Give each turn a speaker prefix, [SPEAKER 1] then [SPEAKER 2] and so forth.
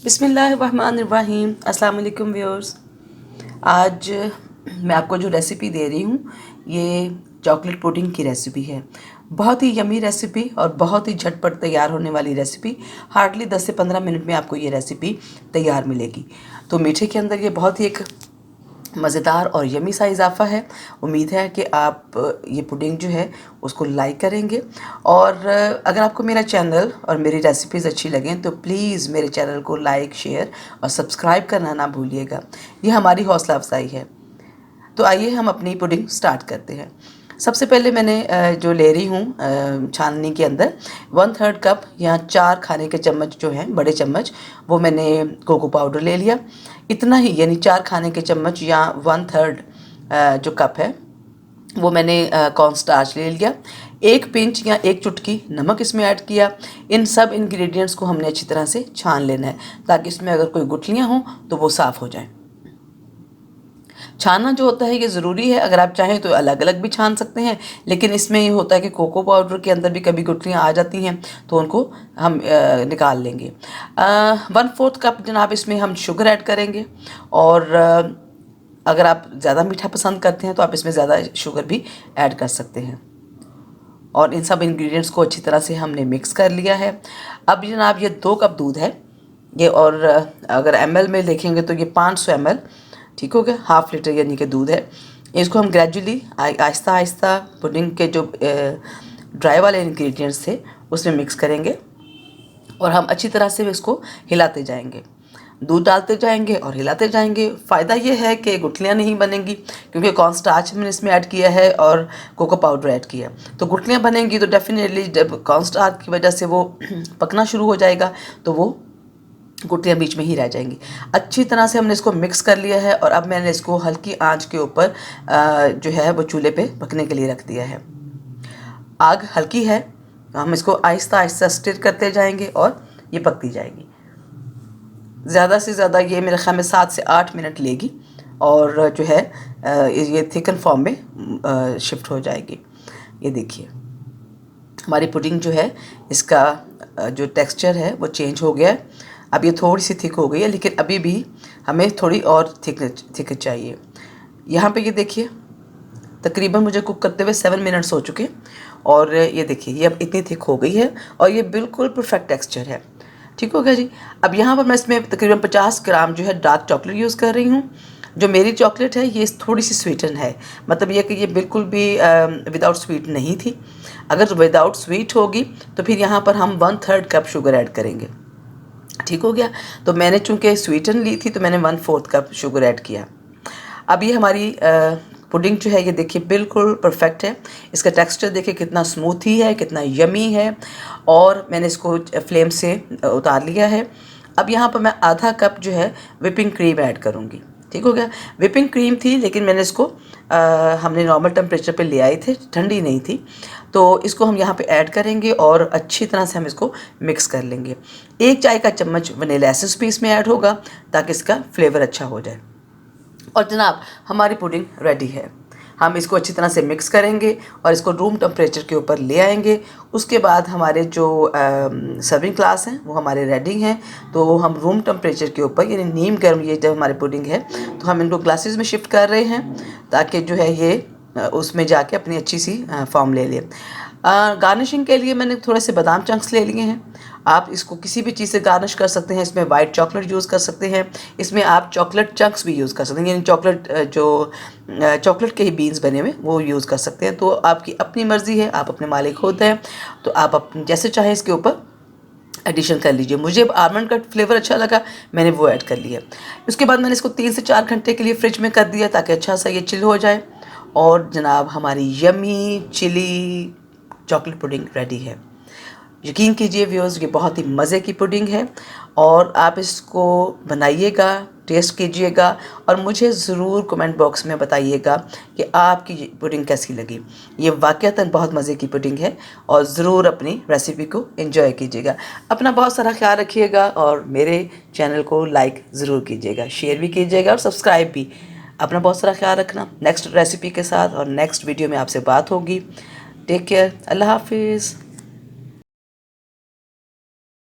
[SPEAKER 1] बिस्मिल्लाहिर्रहमानिर्रहीम। अस्सलाम वालेकुम व्यूअर्स। आज मैं आपको जो रेसिपी दे रही हूँ ये चॉकलेट पुडिंग की रेसिपी है। बहुत ही यमी रेसिपी और बहुत ही झटपट तैयार होने वाली रेसिपी। हार्डली 10 से 15 मिनट में आपको ये रेसिपी तैयार मिलेगी। तो मीठे के अंदर ये बहुत ही एक मज़ेदार और यमी सा इजाफ़ा है। उम्मीद है कि आप ये पुडिंग जो है उसको लाइक करेंगे। और अगर आपको मेरा चैनल और मेरी रेसिपीज़ अच्छी लगें तो प्लीज़ मेरे चैनल को लाइक, शेयर और सब्सक्राइब करना ना भूलिएगा। ये हमारी हौसला अफजाई है। तो आइए हम अपनी पुडिंग स्टार्ट करते हैं। सबसे पहले मैंने जो ले रही हूँ छाननी के अंदर 1/3 कप या 4 खाने के चम्मच जो हैं बड़े चम्मच, वो मैंने कोको पाउडर ले लिया। इतना ही, यानी 4 खाने के चम्मच या 1/3 जो कप है वो मैंने कॉर्न स्टार्च ले लिया। 1 पिंच या 1 चुटकी नमक इसमें ऐड किया। इन सब इंग्रेडिएंट्स को हमने अच्छी तरह से छान लेना है ताकि इसमें अगर कोई गुठलियाँ हों तो वो साफ़ हो जाएं। छानना जो होता है ये ज़रूरी है। अगर आप चाहें तो अलग अलग भी छान सकते हैं, लेकिन इसमें ये होता है कि कोको पाउडर के अंदर भी कभी गुठलियाँ आ जाती हैं तो उनको हम निकाल लेंगे। 1/4 कप जनाब इसमें हम शुगर ऐड करेंगे। और अगर आप ज़्यादा मीठा पसंद करते हैं तो आप इसमें ज़्यादा शुगर भी ऐड कर सकते हैं। और इन सब इंग्रेडिएंट्स को अच्छी तरह से हमने मिक्स कर लिया है। अब जनाब ये 2 कप दूध है ये, और अगर ml में देखेंगे तो ये 500 ml, ठीक हो गया, ½ लीटर यानी कि दूध है। इसको हम ग्रेजुअली आहिस्ता आहिस्ता पुडिंग के जो ड्राई वाले इंग्रेडिएंट्स थे उसमें मिक्स करेंगे और हम अच्छी तरह से इसको हिलाते जाएंगे। दूध डालते जाएंगे और हिलाते जाएंगे। फ़ायदा ये है कि गुठलियाँ नहीं बनेंगी क्योंकि कॉर्न स्टार्च मैंने इसमें ऐड किया है और कोको पाउडर ऐड किया। तो गुठलियाँ बनेंगी तो डेफिनेटली जब कॉर्न स्टार्च की वजह से वो पकना शुरू हो जाएगा तो वो गुठलियाँ बीच में ही रह जाएंगी। अच्छी तरह से हमने इसको मिक्स कर लिया है और अब मैंने इसको हल्की आंच के ऊपर जो है वो चूल्हे पे पकने के लिए रख दिया है। आग हल्की है, हम इसको आहिस्ता आहिस्ता स्टिर करते जाएंगे और ये पकती जाएगी। ज़्यादा से ज़्यादा ये मेरे ख्याल में 7 से 8 मिनट लेगी और जो है ये थिकन फॉर्म में शिफ्ट हो जाएगी। ये देखिए हमारी पुडिंग जो है इसका जो टेक्सचर है वो चेंज हो गया है। अब ये थोड़ी सी थिक हो गई है, लेकिन अभी भी हमें थोड़ी और थिक चाहिए। यहाँ पे ये देखिए तकरीबन मुझे कुक करते हुए 7 मिनट्स हो चुके और ये देखिए ये अब इतनी थिक हो गई है और ये बिल्कुल परफेक्ट टेक्सचर है। ठीक हो गया जी। अब यहाँ पर मैं इसमें तकरीबन 50 ग्राम जो है डार्क चॉकलेट यूज़ कर रही हूँ। जो मेरी चॉकलेट है ये थोड़ी सी स्वीटन है, मतलब ये कि ये बिल्कुल भी विदाउट स्वीट नहीं थी। अगर विदाउट स्वीट होगी तो फिर यहाँ पर हम 1/3 कप शुगर ऐड करेंगे। ठीक हो गया। तो मैंने चूँकि स्वीटन ली थी तो मैंने 1/4 कप शुगर ऐड किया। अब ये हमारी पुडिंग जो है ये देखिए बिल्कुल परफेक्ट है। इसका टेक्सचर देखिए कितना स्मूथ ही है, कितना यमी है। और मैंने इसको फ्लेम से उतार लिया है। अब यहाँ पर मैं आधा कप जो है विपिंग क्रीम ऐड करूँगी। ठीक हो गया। विपिंग क्रीम थी लेकिन मैंने इसको हमने नॉर्मल टेम्परेचर पे ले आए थे, ठंडी नहीं थी। तो इसको हम यहाँ पे ऐड करेंगे और अच्छी तरह से हम इसको मिक्स कर लेंगे। 1 चाय का चम्मच वनीला एसेंस भी इसमें ऐड होगा ताकि इसका फ्लेवर अच्छा हो जाए। और जनाब हमारी पुडिंग रेडी है। हम इसको अच्छी तरह से मिक्स करेंगे और इसको रूम टेम्परेचर के ऊपर ले आएंगे। उसके बाद हमारे जो सर्विंग ग्लास हैं वो हमारे रेडी हैं। तो हम रूम टेम्परेचर के ऊपर यानी नीम गर्म ये जब हमारी पुडिंग है तो हम इनको ग्लासेस में शिफ्ट कर रहे हैं ताकि जो है ये उसमें जाके अपनी अच्छी सी फॉर्म ले लें। गार्निशिंग के लिए मैंने थोड़े से बादाम चंक्स ले लिए हैं। आप इसको किसी भी चीज़ से गार्निश कर सकते हैं। इसमें वाइट चॉकलेट यूज़ कर सकते हैं, इसमें आप चॉकलेट चंक्स भी यूज़ कर सकते हैं, यानी चॉकलेट जो चॉकलेट के ही बीन्स बने हुए वो यूज़ कर सकते हैं। तो आपकी अपनी मर्ज़ी है, आप अपने मालिक खुद हैं, तो आप जैसे चाहें इसके ऊपर एडिशन कर लीजिए। मुझे आलमंड का फ्लेवर अच्छा लगा, मैंने वो ऐड कर लिया। उसके बाद मैंने इसको 3 से 4 घंटे के लिए फ्रिज में कर दिया ताकि अच्छा सा ये चिल हो जाए। और जनाब हमारी yummy chilli chocolate pudding ready है। यकीन कीजिए व्यूअर्स ये बहुत ही मज़े की पुडिंग है और आप इसको बनाइएगा, टेस्ट कीजिएगा और मुझे ज़रूर कमेंट बॉक्स में बताइएगा कि आपकी पुडिंग कैसी लगी। ये वाक़ईतन बहुत मज़े की पुडिंग है और ज़रूर अपनी रेसिपी को एंजॉय कीजिएगा। अपना बहुत सारा ख्याल रखिएगा और मेरे चैनल को लाइक ज़रूर कीजिएगा, शेयर भी कीजिएगा और सब्सक्राइब भी। अपना बहुत सारा ख्याल रखना। नेक्स्ट रेसिपी के साथ और नेक्स्ट वीडियो में आपसे बात होगी। Take care. अल्लाह हाफिज़।